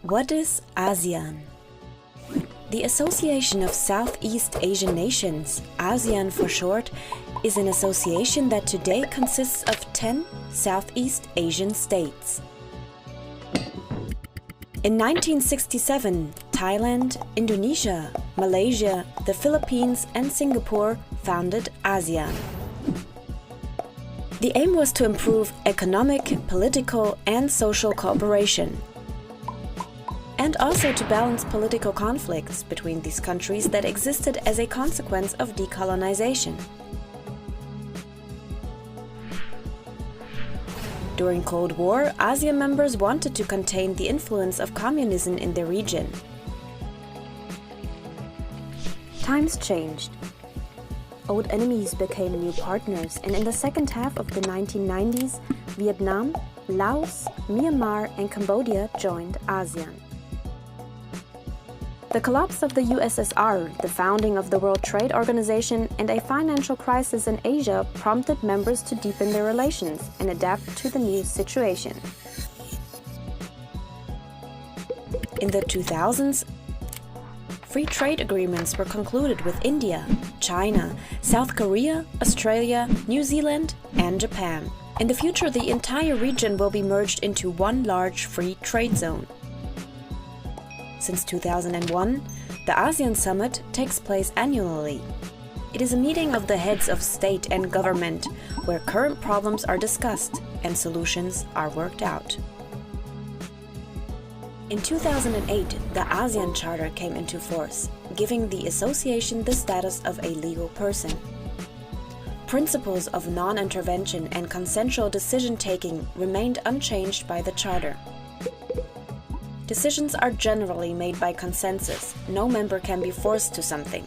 What is ASEAN? The Association of Southeast Asian Nations, ASEAN for short, is an association that today consists of 10 Southeast Asian states. In 1967, Thailand, Indonesia, Malaysia, the Philippines and Singapore founded ASEAN. The aim was to improve economic, political and social cooperation, and also to balance political conflicts between these countries that existed as a consequence of decolonization. During Cold War, ASEAN members wanted to contain the influence of communism in the region. Times changed. Old enemies became new partners, and in the second half of the 1990s, Vietnam, Laos, Myanmar and Cambodia joined ASEAN. The collapse of the USSR, the founding of the World Trade Organization, and a financial crisis in Asia prompted members to deepen their relations and adapt to the new situation. In the 2000s, free trade agreements were concluded with India, China, South Korea, Australia, New Zealand, and Japan. In the future, the entire region will be merged into one large free trade zone. Since 2001, the ASEAN Summit takes place annually. It is a meeting of the heads of state and government where current problems are discussed and solutions are worked out. In 2008, the ASEAN Charter came into force, giving the association the status of a legal person. Principles of non-intervention and consensual decision-taking remained unchanged by the Charter. Decisions are generally made by consensus. No member can be forced to something.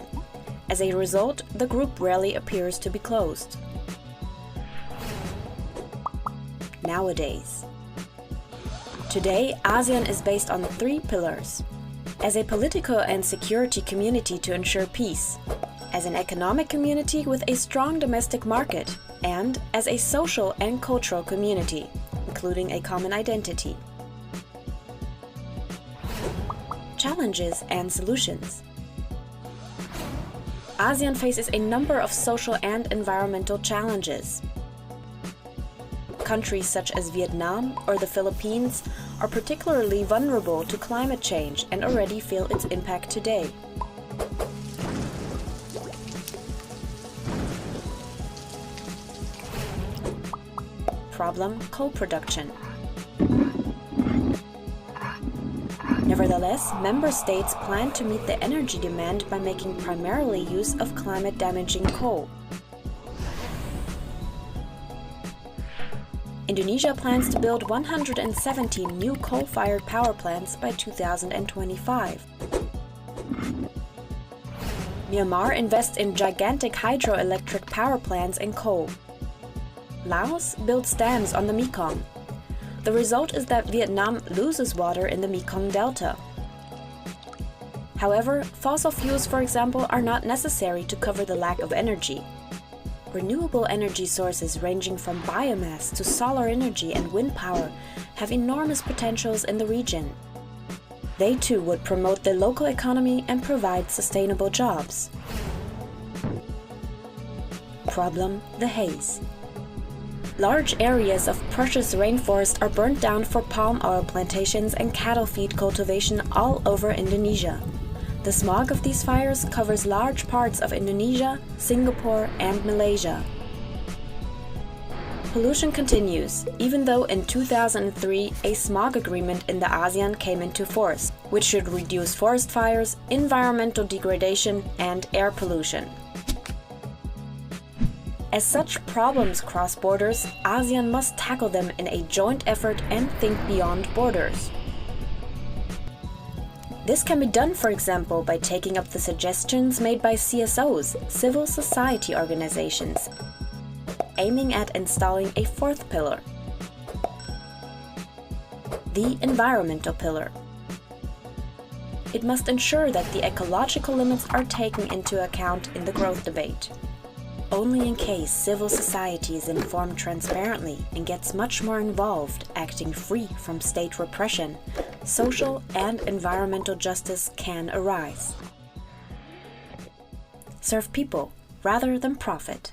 As a result, the group rarely appears to be closed. Nowadays. Today, ASEAN is based on 3 pillars. As a political and security community to ensure peace, as an economic community with a strong domestic market, and as a social and cultural community, including a common identity. Challenges and solutions. ASEAN faces a number of social and environmental challenges. Countries such as Vietnam or the Philippines are particularly vulnerable to climate change and already feel its impact today. Problem: coal production. Nevertheless, member states plan to meet the energy demand by making primarily use of climate-damaging coal. Indonesia plans to build 117 new coal-fired power plants by 2025. Myanmar invests in gigantic hydroelectric power plants and coal. Laos builds dams on the Mekong. The result is that Vietnam loses water in the Mekong Delta. However, fossil fuels, for example, are not necessary to cover the lack of energy. Renewable energy sources ranging from biomass to solar energy and wind power have enormous potentials in the region. They too would promote the local economy and provide sustainable jobs. Problem: the haze. Large areas of precious rainforest are burnt down for palm oil plantations and cattle feed cultivation all over Indonesia. The smog of these fires covers large parts of Indonesia, Singapore, and Malaysia. Pollution continues, even though in 2003 a smog agreement in the ASEAN came into force, which should reduce forest fires, environmental degradation, and air pollution. As such problems cross borders, ASEAN must tackle them in a joint effort and think beyond borders. This can be done, for example, by taking up the suggestions made by CSOs, civil society organizations, aiming at installing a 4th pillar, the environmental pillar. It must ensure that the ecological limits are taken into account in the growth debate. Only in case civil society is informed transparently and gets much more involved, acting free from state repression, social and environmental justice can arise. Serve people rather than profit.